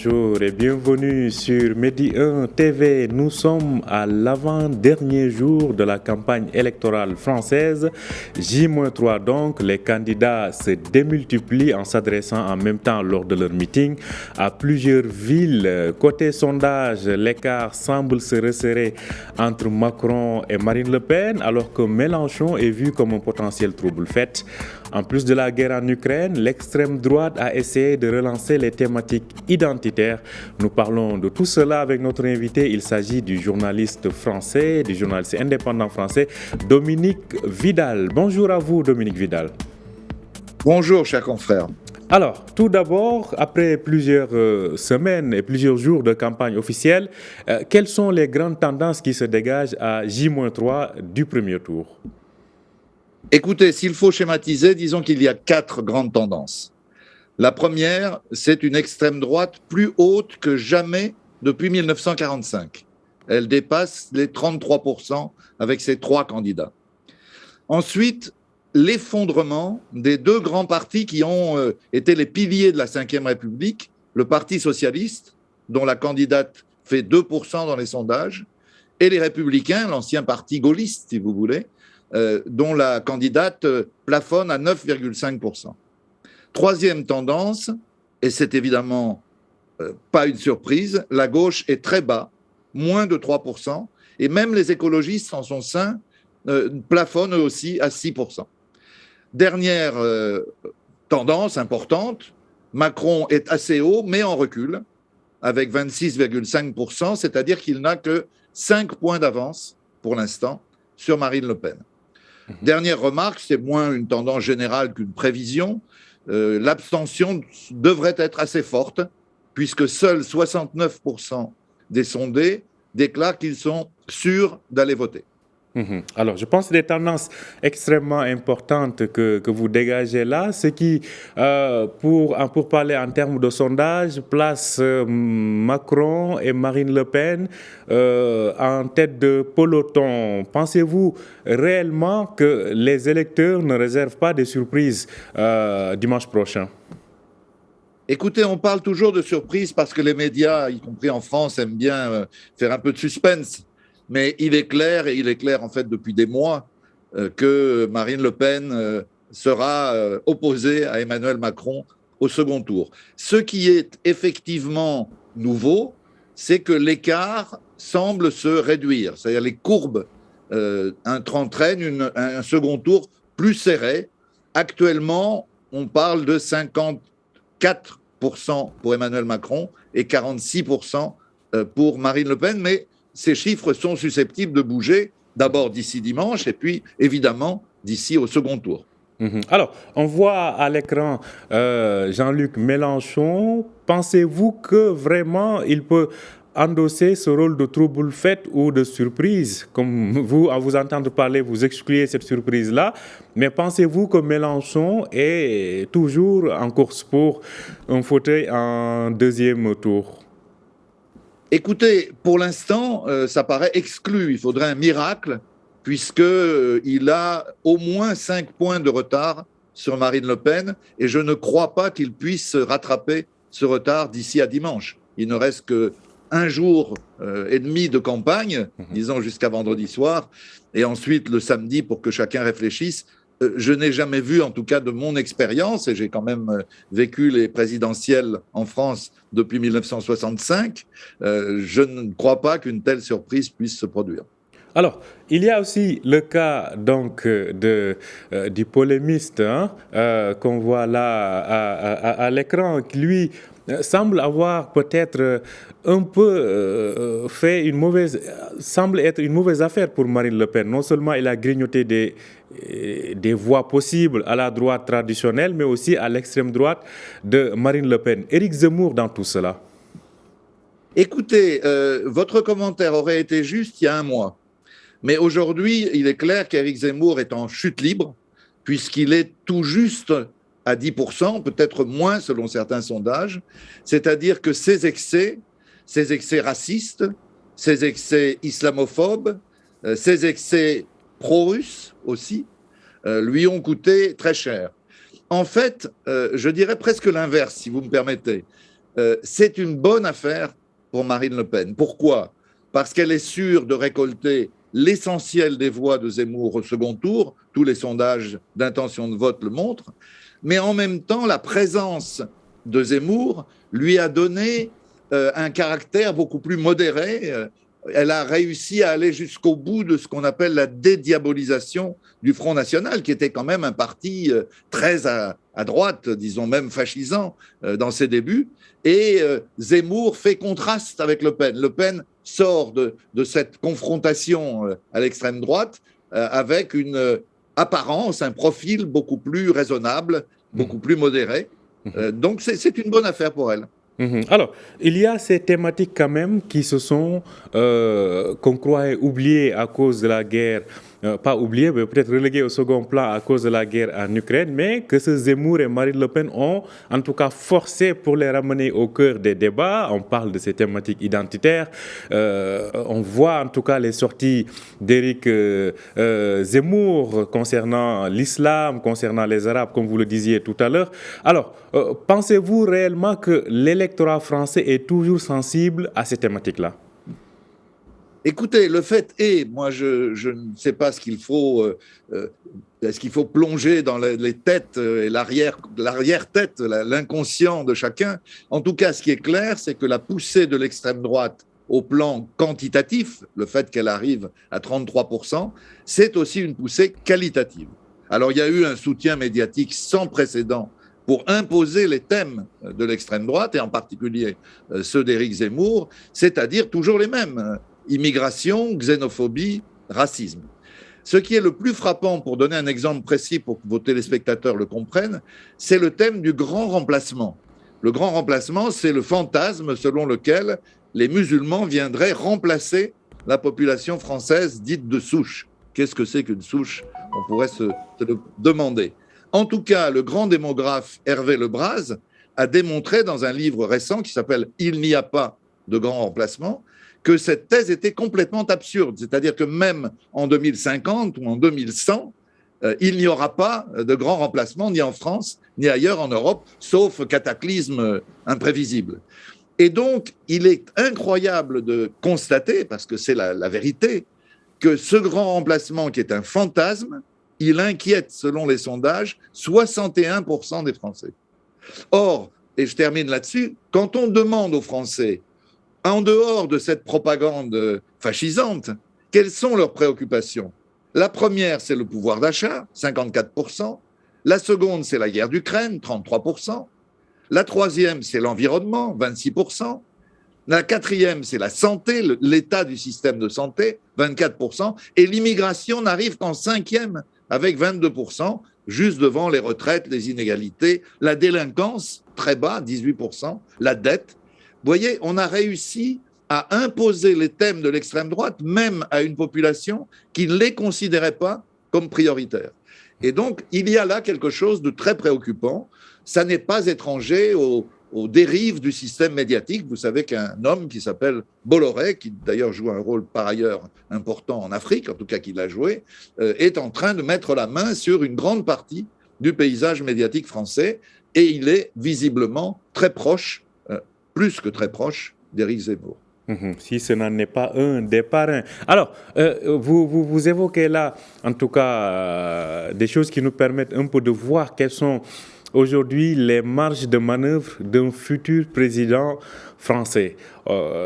bonjour et bienvenue sur Medi 1 TV. Nous sommes à l'avant-dernier jour de la campagne électorale française. J-3 donc, les candidats se démultiplient en s'adressant en même temps lors de leur meeting à plusieurs villes. Côté sondage, l'écart semble se resserrer entre Macron et Marine Le Pen alors que Mélenchon est vu comme un potentiel trouble-fête. En plus de la guerre en Ukraine, l'extrême droite a essayé de relancer les thématiques identitaires. Nous parlons de tout cela avec notre invité. Il s'agit du journaliste indépendant français, Dominique Vidal. Bonjour à vous, Dominique Vidal. Bonjour, cher confrère. Alors, tout d'abord, après plusieurs semaines et plusieurs jours de campagne officielle, quelles sont les grandes tendances qui se dégagent à J-3 du premier tour ? Écoutez, s'il faut schématiser, disons qu'il y a 4 grandes tendances. La première, c'est une extrême droite plus haute que jamais depuis 1945. Elle dépasse les 33% avec ses 3 candidats. Ensuite, l'effondrement des 2 grands partis qui ont été les piliers de la Ve République, le Parti socialiste, dont la candidate fait 2% dans les sondages, et les Républicains, l'ancien parti gaulliste, si vous voulez, dont la candidate plafonne à 9,5%. Troisième tendance, et c'est évidemment pas une surprise, la gauche est très bas, moins de 3%, et même les écologistes en son sein plafonnent eux aussi à 6%. Dernière tendance importante, Macron est assez haut, mais en recul, avec 26,5%, c'est-à-dire qu'il n'a que 5 points d'avance pour l'instant sur Marine Le Pen. Dernière remarque, c'est moins une tendance générale qu'une prévision. L'abstention devrait être assez forte, puisque seuls 69% des sondés déclarent qu'ils sont sûrs d'aller voter. Alors, je pense que des tendances extrêmement importantes que vous dégagez là, ce qui, pour parler en termes de sondage, place Macron et Marine Le Pen en tête de peloton. Pensez-vous réellement que les électeurs ne réservent pas des surprises dimanche prochain ? Écoutez, on parle toujours de surprises parce que les médias, y compris en France, aiment bien faire un peu de suspense. Mais il est clair en fait depuis des mois, que Marine Le Pen sera opposée à Emmanuel Macron au second tour. Ce qui est effectivement nouveau, c'est que l'écart semble se réduire. C'est-à-dire les courbes entraînent un second tour plus serré. Actuellement, on parle de 54% pour Emmanuel Macron et 46% pour Marine Le Pen, mais ces chiffres sont susceptibles de bouger, d'abord d'ici dimanche et puis évidemment d'ici au second tour. Alors, on voit à l'écran Jean-Luc Mélenchon. Pensez-vous que vraiment il peut endosser ce rôle de trouble-fête ou de surprise? Comme vous, à vous entendre parler, vous excluez cette surprise-là. Mais pensez-vous que Mélenchon est toujours en course pour un fauteuil en deuxième tour? Écoutez, pour l'instant, ça paraît exclu. Il faudrait un miracle, puisqu'il a au moins 5 points de retard sur Marine Le Pen, et je ne crois pas qu'il puisse rattraper ce retard d'ici à dimanche. Il ne reste qu'un jour et demi de campagne, disons jusqu'à vendredi soir, et ensuite le samedi pour que chacun réfléchisse. Je n'ai jamais vu, en tout cas de mon expérience, et j'ai quand même vécu les présidentielles en France depuis 1965, je ne crois pas qu'une telle surprise puisse se produire. Alors, il y a aussi le cas donc du polémiste qu'on voit là à l'écran, qui lui semble avoir peut-être un peu semble être une mauvaise affaire pour Marine Le Pen. Non seulement il a grignoté des voix possibles à la droite traditionnelle, mais aussi à l'extrême droite de Marine Le Pen. Éric Zemmour dans tout cela. Écoutez, votre commentaire aurait été juste il y a un mois. Mais aujourd'hui, il est clair qu'Éric Zemmour est en chute libre, puisqu'il est tout juste à 10%, peut-être moins selon certains sondages. C'est-à-dire que ces excès racistes, ces excès islamophobes, ces excès pro-russes aussi, lui ont coûté très cher. En fait, je dirais presque l'inverse, si vous me permettez. c'est une bonne affaire pour Marine Le Pen. Pourquoi ? Parce qu'elle est sûre de récolter l'essentiel des voix de Zemmour au second tour, tous les sondages d'intention de vote le montrent, mais en même temps, la présence de Zemmour lui a donné un caractère beaucoup plus modéré. Elle a réussi à aller jusqu'au bout de ce qu'on appelle la dédiabolisation du Front National, qui était quand même un parti très à droite, disons même fascisant dans ses débuts. Et Zemmour fait contraste avec Le Pen. Le Pen sort de cette confrontation à l'extrême droite avec une apparence, un profil beaucoup plus raisonnable, beaucoup plus modéré. Donc c'est une bonne affaire pour elle. Alors, il y a ces thématiques quand même qui se sont, qu'on croyait oubliées à cause de la guerre, pas oubliées, mais peut-être reléguées au second plan à cause de la guerre en Ukraine, mais que ce Zemmour et Marine Le Pen ont en tout cas forcé pour les ramener au cœur des débats. On parle de ces thématiques identitaires. On voit en tout cas les sorties d'Éric Zemmour concernant l'islam, concernant les Arabes, comme vous le disiez tout à l'heure. Alors, pensez-vous réellement que l'électorat français est toujours sensible à ces thématiques-là ? Écoutez, le fait est, moi je ne sais pas ce qu'il faut, est-ce qu'il faut plonger dans les têtes et l'arrière-tête, l'inconscient de chacun. En tout cas, ce qui est clair, c'est que la poussée de l'extrême droite au plan quantitatif, le fait qu'elle arrive à 33%, c'est aussi une poussée qualitative. Alors il y a eu un soutien médiatique sans précédent pour imposer les thèmes de l'extrême droite, et en particulier ceux d'Éric Zemmour, c'est-à-dire toujours les mêmes. Immigration, xénophobie, racisme. Ce qui est le plus frappant, pour donner un exemple précis pour que vos téléspectateurs le comprennent, c'est le thème du grand remplacement. Le grand remplacement, c'est le fantasme selon lequel les musulmans viendraient remplacer la population française dite de souche. Qu'est-ce que c'est qu'une souche ? On pourrait se le demander. En tout cas, le grand démographe Hervé Lebras a démontré dans un livre récent qui s'appelle « Il n'y a pas de grand remplacement » que cette thèse était complètement absurde. C'est-à-dire que même en 2050 ou en 2100, il n'y aura pas de grand remplacement ni en France ni ailleurs en Europe, sauf cataclysme imprévisible. Et donc, il est incroyable de constater, parce que c'est la vérité, que ce grand remplacement qui est un fantasme, il inquiète, selon les sondages, 61% des Français. Or, et je termine là-dessus, quand on demande aux Français, en dehors de cette propagande fascisante, quelles sont leurs préoccupations ? La première, c'est le pouvoir d'achat, 54%. La seconde, c'est la guerre d'Ukraine, 33%. La troisième, c'est l'environnement, 26%. La quatrième, c'est la santé, l'état du système de santé, 24%. Et l'immigration n'arrive qu'en cinquième, avec 22%, juste devant les retraites, les inégalités, la délinquance, très bas, 18%, la dette. Vous voyez, on a réussi à imposer les thèmes de l'extrême droite, même à une population qui ne les considérait pas comme prioritaires. Et donc, il y a là quelque chose de très préoccupant. Ça n'est pas étranger aux dérives du système médiatique. Vous savez qu'un homme qui s'appelle Bolloré, qui d'ailleurs joue un rôle par ailleurs important en Afrique, en tout cas qu'il l'a joué, est en train de mettre la main sur une grande partie du paysage médiatique français, et il est visiblement très proche, plus que très proche, d'Éric Zemmour. Si ce n'en est pas un des parrains. Alors, vous évoquez là, en tout cas, des choses qui nous permettent un peu de voir quelles sont aujourd'hui les marges de manœuvre d'un futur président français.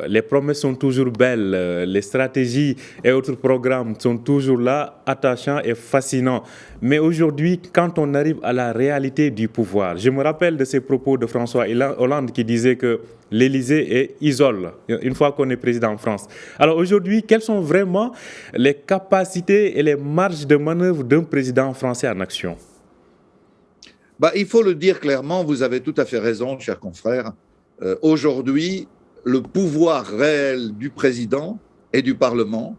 Les promesses sont toujours belles, les stratégies et autres programmes sont toujours là, attachants et fascinants. Mais aujourd'hui, quand on arrive à la réalité du pouvoir, je me rappelle de ces propos de François Hollande qui disait que l'Élysée isole une fois qu'on est président en France. Alors aujourd'hui, quelles sont vraiment les capacités et les marges de manœuvre d'un président français en action ? Il faut le dire clairement, vous avez tout à fait raison, chers confrères. Aujourd'hui, le pouvoir réel du président et du Parlement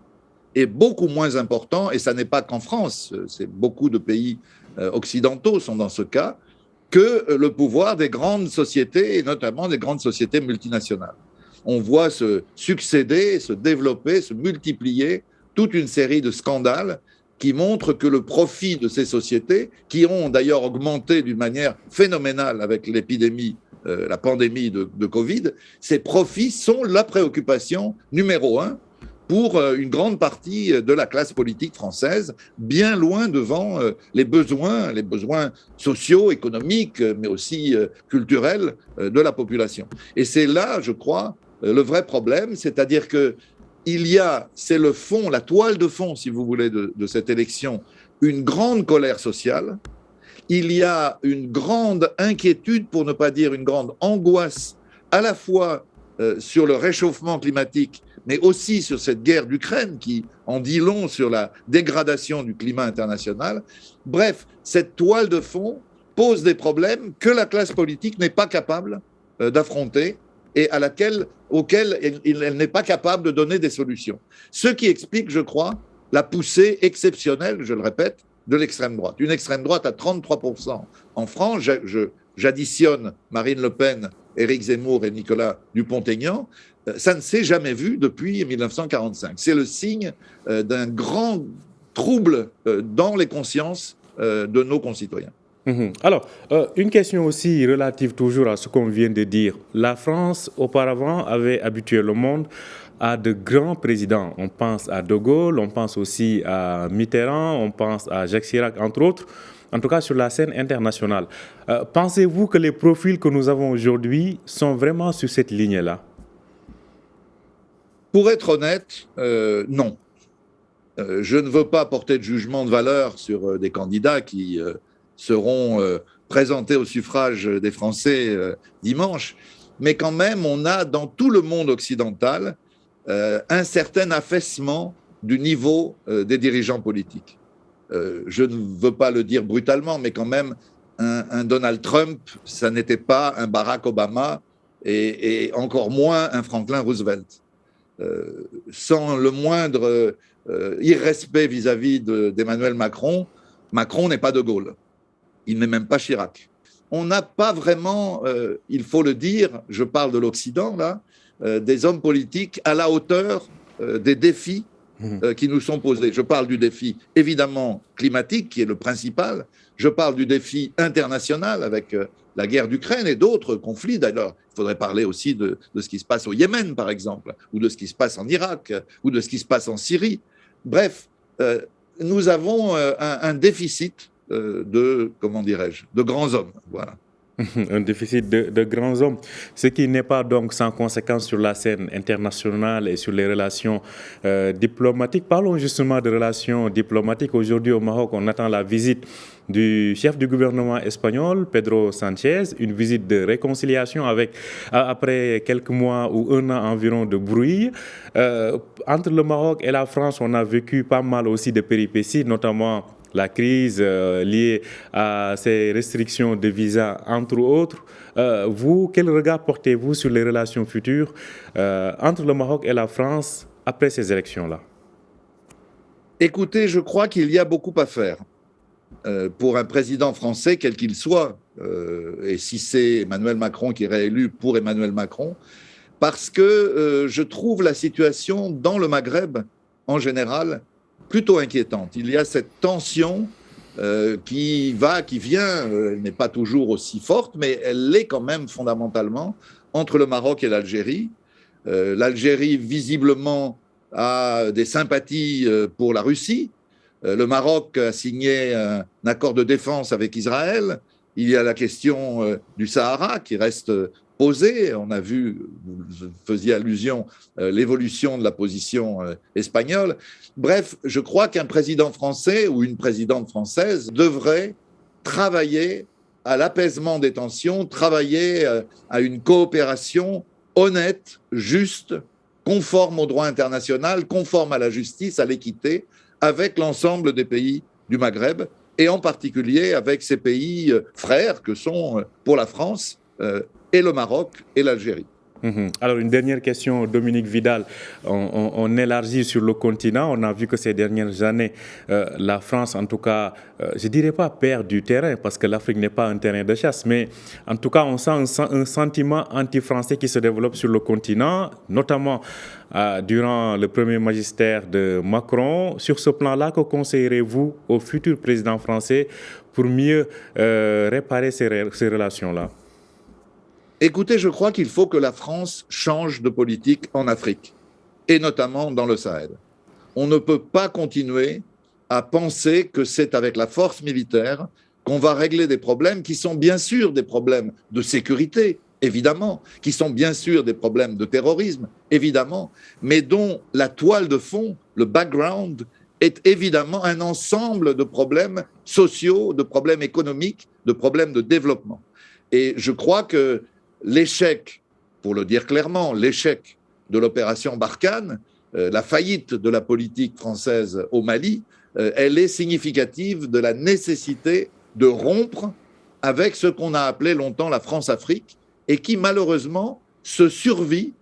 est beaucoup moins important, et ça n'est pas qu'en France, c'est beaucoup de pays occidentaux sont dans ce cas, que le pouvoir des grandes sociétés, et notamment des grandes sociétés multinationales. On voit se succéder, se développer, se multiplier toute une série de scandales qui montrent que le profit de ces sociétés, qui ont d'ailleurs augmenté d'une manière phénoménale avec l'épidémie la pandémie de Covid, ces profits sont la préoccupation numéro un pour une grande partie de la classe politique française, bien loin devant les besoins sociaux, économiques, mais aussi culturels de la population. Et c'est là, je crois, le vrai problème, c'est-à-dire que c'est le fond, la toile de fond, si vous voulez, de cette élection, une grande colère sociale. Il y a une grande inquiétude, pour ne pas dire une grande angoisse, à la fois sur le réchauffement climatique, mais aussi sur cette guerre d'Ukraine qui en dit long sur la dégradation du climat international. Bref, cette toile de fond pose des problèmes que la classe politique n'est pas capable d'affronter et auxquels elle n'est pas capable de donner des solutions. Ce qui explique, je crois, la poussée exceptionnelle, je le répète, de l'extrême droite. Une extrême droite à 33% en France, j'additionne Marine Le Pen, Éric Zemmour et Nicolas Dupont-Aignan, ça ne s'est jamais vu depuis 1945. C'est le signe d'un grand trouble dans les consciences de nos concitoyens. Alors, une question aussi relative toujours à ce qu'on vient de dire. La France, auparavant, avait habitué le monde à de grands présidents. On pense à De Gaulle, on pense aussi à Mitterrand, on pense à Jacques Chirac, entre autres, en tout cas sur la scène internationale. Pensez-vous que les profils que nous avons aujourd'hui sont vraiment sur cette ligne-là? Pour être honnête, non. Je ne veux pas porter de jugement de valeur sur des candidats qui seront présentés au suffrage des Français dimanche, mais quand même, on a dans tout le monde occidental un certain affaissement du niveau des dirigeants politiques. Je ne veux pas le dire brutalement, mais quand même, un Donald Trump, ça n'était pas un Barack Obama et encore moins un Franklin Roosevelt. Sans le moindre irrespect vis-à-vis d'Emmanuel Macron, Macron n'est pas De Gaulle. Il n'est même pas Chirac. On n'a pas vraiment, il faut le dire, je parle de l'Occident là, des hommes politiques à la hauteur des défis qui nous sont posés. Je parle du défi évidemment climatique qui est le principal. Je parle du défi international avec la guerre d'Ukraine et d'autres conflits. D'ailleurs, il faudrait parler aussi de ce qui se passe au Yémen, par exemple, ou de ce qui se passe en Irak, ou de ce qui se passe en Syrie. Bref, nous avons un déficit de grands hommes. Voilà. Un déficit de grands hommes, ce qui n'est pas donc sans conséquence sur la scène internationale et sur les relations diplomatiques. Parlons justement de relations diplomatiques. Aujourd'hui au Maroc, on attend la visite du chef du gouvernement espagnol, Pedro Sánchez, une visite de réconciliation après quelques mois ou un an environ de bruit. Entre le Maroc et la France, on a vécu pas mal aussi de péripéties, notamment la crise liée à ces restrictions de visa, entre autres. Vous, quel regard portez-vous sur les relations futures entre le Maroc et la France après ces élections-là? Écoutez, je crois qu'il y a beaucoup à faire pour un président français, quel qu'il soit, et si c'est Emmanuel Macron qui est réélu, pour Emmanuel Macron, parce que je trouve la situation dans le Maghreb, en général, plutôt inquiétante. Il y a cette tension qui va, qui vient, elle n'est pas toujours aussi forte, mais elle l'est quand même fondamentalement entre le Maroc et l'Algérie. L'Algérie, visiblement, a des sympathies pour la Russie. Le Maroc a signé un accord de défense avec Israël. Il y a la question du Sahara qui reste posée. On a vu, vous faisiez allusion, l'évolution de la position espagnole. Bref, je crois qu'un président français ou une présidente française devrait travailler à l'apaisement des tensions, travailler à une coopération honnête, juste, conforme au droit international, conforme à la justice, à l'équité, avec l'ensemble des pays du Maghreb et en particulier avec ces pays frères que sont pour la France et le Maroc et l'Algérie. Alors, une dernière question, Dominique Vidal. On élargit sur le continent. On a vu que ces dernières années, la France, en tout cas, je ne dirais pas perd du terrain, parce que l'Afrique n'est pas un terrain de chasse, mais en tout cas, on sent un sentiment anti-français qui se développe sur le continent, notamment durant le premier magistère de Macron. Sur ce plan-là, que conseillerez-vous au futur président français pour mieux réparer ces relations-là? Écoutez, je crois qu'il faut que la France change de politique en Afrique, et notamment dans le Sahel. On ne peut pas continuer à penser que c'est avec la force militaire qu'on va régler des problèmes qui sont bien sûr des problèmes de sécurité, évidemment, qui sont bien sûr des problèmes de terrorisme, évidemment, mais dont la toile de fond, le background, est évidemment un ensemble de problèmes sociaux, de problèmes économiques, de problèmes de développement. Et je crois que l'échec, pour le dire clairement, l'échec de l'opération Barkhane, la faillite de la politique française au Mali, elle est significative de la nécessité de rompre avec ce qu'on a appelé longtemps la France-Afrique et qui malheureusement se survit,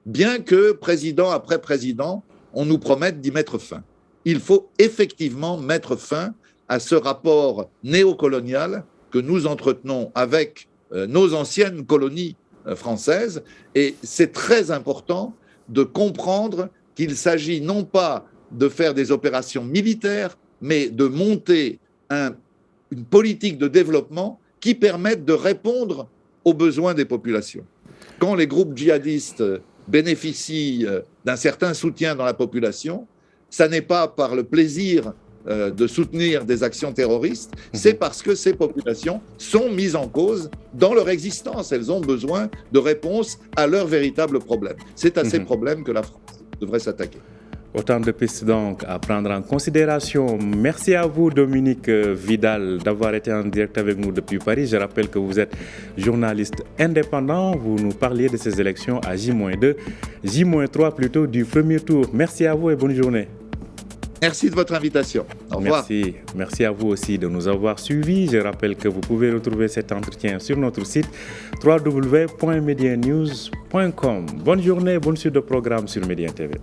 bien que président après président, on nous promette d'y mettre fin. Il faut effectivement mettre fin à ce rapport néocolonial que nous entretenons avec nos anciennes colonies françaises, et c'est très important de comprendre qu'il s'agit non pas de faire des opérations militaires, mais de monter une politique de développement qui permette de répondre aux besoins des populations. Quand les groupes djihadistes bénéficient d'un certain soutien dans la population, ça n'est pas par le plaisir de soutenir des actions terroristes, c'est parce que ces populations sont mises en cause dans leur existence. Elles ont besoin de réponses à leurs véritables problèmes. C'est à ces problèmes que la France devrait s'attaquer. Autant de pistes donc à prendre en considération. Merci à vous, Dominique Vidal, d'avoir été en direct avec nous depuis Paris. Je rappelle que vous êtes journaliste indépendant. Vous nous parliez de ces élections à J-2, J-3 plutôt du premier tour. Merci à vous et bonne journée. Merci de votre invitation. Au revoir. Merci à vous aussi de nous avoir suivis. Je rappelle que vous pouvez retrouver cet entretien sur notre site www.medianews.com. Bonne journée, bonne suite de programme sur Média TV.